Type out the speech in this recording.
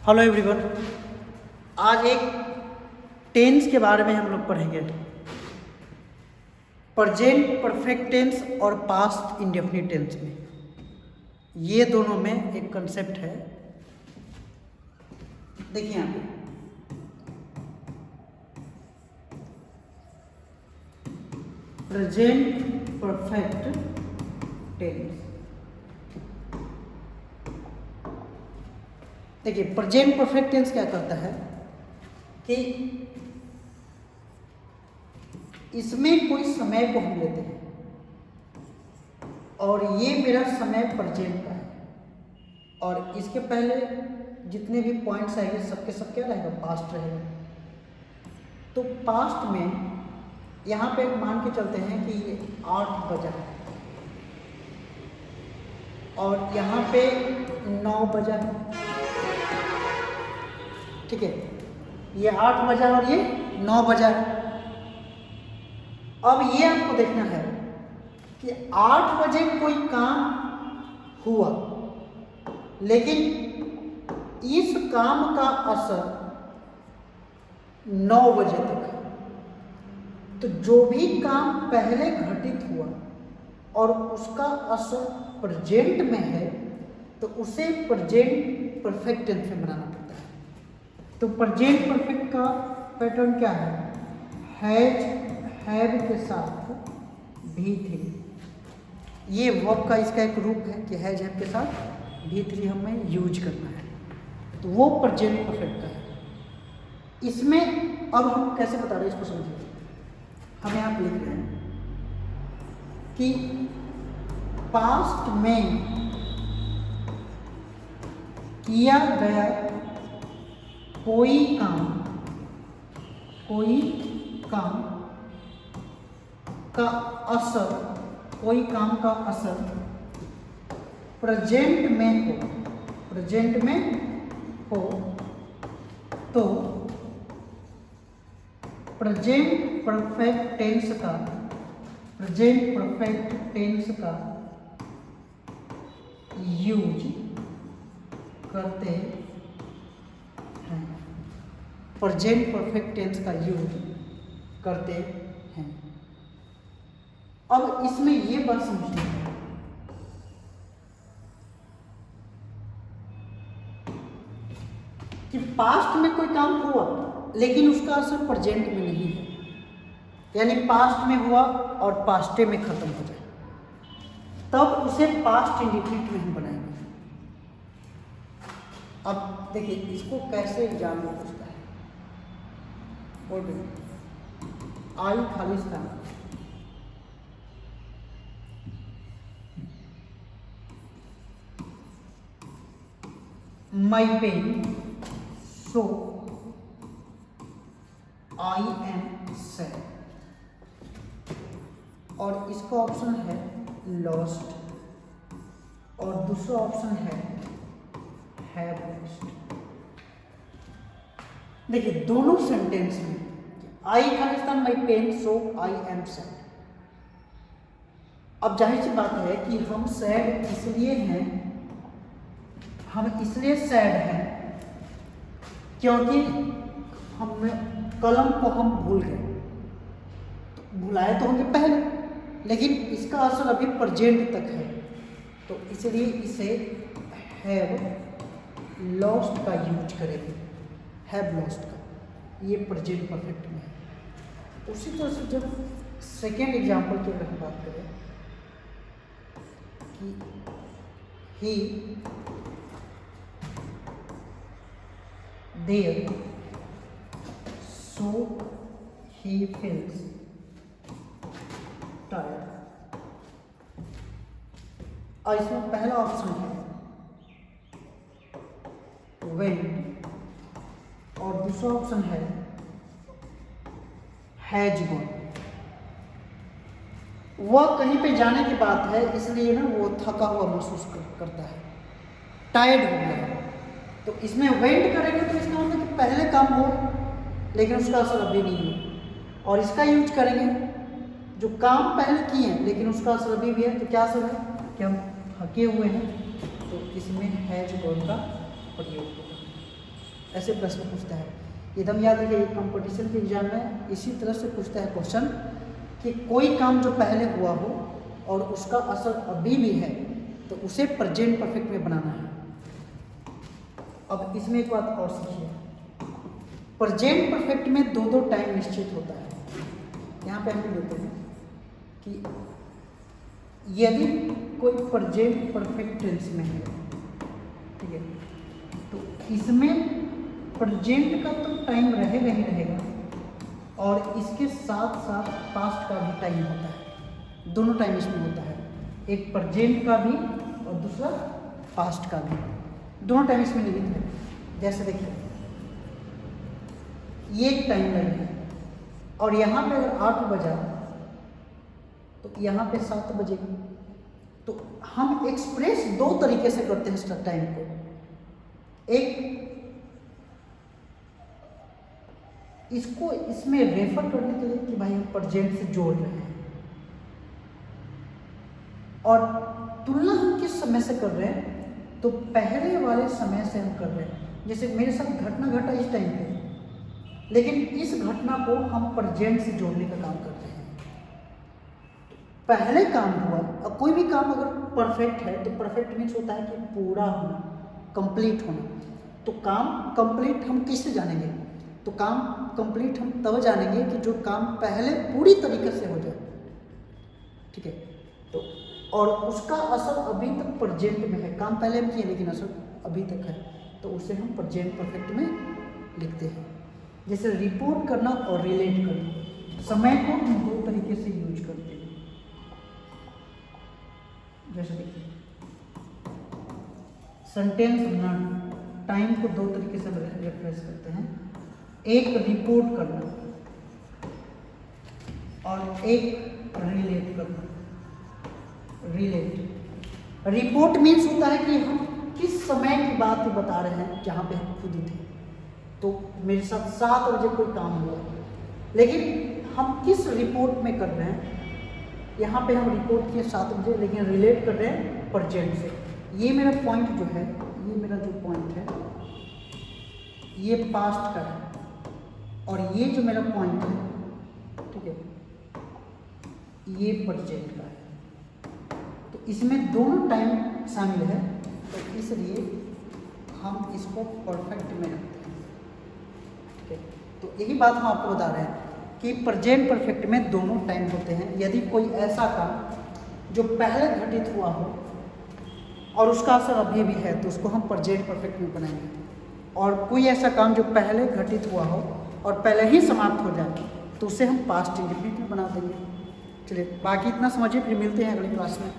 Hello everyone, आज एक tense के बारे में हम लोग पढ़ेंगे। प्रेजेंट परफेक्ट टेंस और पास्ट इंडेफिनिट टेंस में ये दोनों में एक कंसेप्ट है। देखिए यहाँ पे प्रेजेंट परफेक्ट टेंस। देखिए प्रेजेंट परफेक्ट टेंस क्या कहता है कि इसमें कोई समय को हम लेते हैं और ये मेरा समय प्रेजेंट का है और इसके पहले जितने भी पॉइंट्स आएंगे सबके सब क्या रहेगा, पास्ट रहेगा। तो पास्ट में यहाँ पे मान के चलते हैं कि ये 8 बजा है और यहाँ पे 9 बजा है, ठीक है। ये 8 बजा और ये 9 बजा है। अब ये आपको देखना है कि 8 बजे कोई काम हुआ लेकिन इस काम का असर 9 बजे तक है। तो जो भी काम पहले घटित हुआ और उसका असर प्रेजेंट में है तो उसे प्रेजेंट परफेक्ट टेंस में बनाना पड़ता है। तो प्रेजेंट परफेक्ट का पैटर्न क्या है, हैज हैव के साथ भी3। ये वर्ब का इसका एक रूप है कि हैज हैव के साथ भी3 हमें यूज करना है, तो वो प्रेजेंट परफेक्ट का है। इसमें अब हम कैसे बता रहे हैं इसको समझिए। हम यहाँ पे लिख रहे हैं कि पास्ट में किया गया कोई काम का असर, कोई काम का असर प्रेजेंट में हो तो प्रेजेंट परफेक्ट टेंस का यूज करते हैं। प्रेजेंट परफेक्ट टेंस का यूज करते हैं। अब इसमें ये बात समझनी है कि पास्ट में कोई काम हुआ लेकिन उसका असर प्रेजेंट में नहीं है, यानी पास्ट में हुआ और पास्टे में खत्म हो जाए, तब उसे पास्ट इंडेफिनिट में हम बनाएंगे। अब देखिए इसको कैसे एग्जाम में पूछता है। बोल रहे आई Khalistan, my pen, so I am sad। और इसका ऑप्शन है lost और दूसरा ऑप्शन है have lost। देखिए दोनों सेंटेंस में I Khalistan, my pen, so I am sad। अब जाहिर सी बात है कि हम सैड इसलिए हैं, हम इसलिए सैड हैं क्योंकि हम कलम को हम भूल गए। तो भुलाए तो होंगे पहले लेकिन इसका असर अभी प्रेजेंट तक है, तो इसलिए इसे हैव लॉस्ट का यूज करेंगे। हैव लॉस्ट का ये प्रेजेंट परफेक्ट में है। उसी तरह से जब सेकेंड एग्जाम्पल की अगर हम बात करें कि ही there, so he feels tired। और इसमें पहला ऑप्शन है went और दूसरा ऑप्शन है हैज गॉन। वह कहीं पे जाने की बात है इसलिए ना वो थका हुआ महसूस करता है, टायर्ड हो गया है। तो इसमें वेंट करेंगे तो इसका मतलब कि पहले काम हो लेकिन उसका असर अभी नहीं है, और इसका यूज करेंगे जो काम पहले किए हैं लेकिन उसका असर अभी भी है। तो क्या असर है कि हम थके हुए हैं, तो इसमें हैज गॉन का प्रयोग होगा। ऐसे प्रश्न पूछता है। एकदम याद रखिए, कंपटीशन के एग्जाम में इसी तरह से पूछता है क्वेश्चन कि कोई काम जो पहले हुआ हो और उसका असर अभी भी है तो उसे प्रेजेंट परफेक्ट में बनाना है। अब इसमें एक बात और सीखिए, प्रेजेंट परफेक्ट में दो दो टाइम निश्चित होता है। यहाँ पे हम देते हैं कि यदि कोई प्रेजेंट परफेक्ट टेंस में है, ठीक है, तो इसमें प्रेजेंट का तो टाइम रहेगा ही रहेगा और इसके साथ साथ पास्ट का भी टाइम होता है। दोनों टाइम इसमें होता है, एक प्रेजेंट का भी और दूसरा पास्ट का भी, दोनों टाइम इसमें निहित है। जैसे देखिए, ये एक टाइम लाइन है और यहाँ पे अगर 8 बजा तो यहाँ पे 7 बजेगा। तो हम एक्सप्रेस दो तरीके से करते हैं टाइम को। एक, इसको इसमें रेफर करने के लिए कि भाई हम प्रेजेंट से जोड़ रहे हैं, और तुलना हम किस समय से कर रहे हैं, तो पहले वाले समय से हम कर रहे हैं। जैसे मेरे साथ घटना घटा इस टाइम पे, लेकिन इस घटना को हम प्रेजेंट से जोड़ने का काम करते हैं। पहले काम हुआ, अब कोई भी काम अगर परफेक्ट है तो परफेक्ट मीन्स होता है कि पूरा होना, कंप्लीट होना। तो काम कंप्लीट हम किससे जानेंगे, तो काम कंप्लीट हम तब जानेंगे कि जो काम पहले पूरी तरीके से हो जाए, ठीक है। तो और उसका असर अभी तक प्रेजेंट में है, काम पहले हम किए लेकिन असर अभी तक है, तो उसे हम प्रेजेंट परफेक्ट में लिखते हैं। जैसे रिपोर्ट करना और रिलेट करना, समय को हम दो तरीके से यूज करते हैं। जैसे देखिए, सेंटेंस बनाना, टाइम को दो तरीके से रेफरेंस करते हैं, एक रिपोर्ट करना और एक रिलेट करना। रिलेट, रिपोर्ट मीन्स होता है कि हम किस समय की बात बता रहे हैं जहाँ पे हम खुद थे। तो मेरे साथ 7 बजे कोई काम हुआ, लेकिन हम किस रिपोर्ट में कर रहे हैं, यहाँ पे हम रिपोर्ट किए 7 बजे, लेकिन रिलेट कर रहे हैं प्रेजेंट से। ये मेरा पॉइंट जो है, ये मेरा जो पॉइंट है ये पास्ट का है, और ये जो मेरा पॉइंट है, ठीक है, ये प्रेजेंट का है। तो इसमें दोनों टाइम शामिल है, तो इसलिए हम इसको परफेक्ट में रखते हैं, ठीक है। तो यही बात हम आपको बता रहे हैं कि प्रेजेंट परफेक्ट में दोनों टाइम होते हैं। यदि कोई ऐसा काम जो पहले घटित हुआ हो और उसका असर अभी भी है तो उसको हम प्रेजेंट परफेक्ट में बनाएंगे, और कोई ऐसा काम जो पहले घटित हुआ हो और पहले ही समाप्त हो जाए तो उसे हम पास्ट इंडेफिनिट में बना देंगे। चलिए, बाकी इतना समझिए, फिर मिलते हैं अगली क्लास में।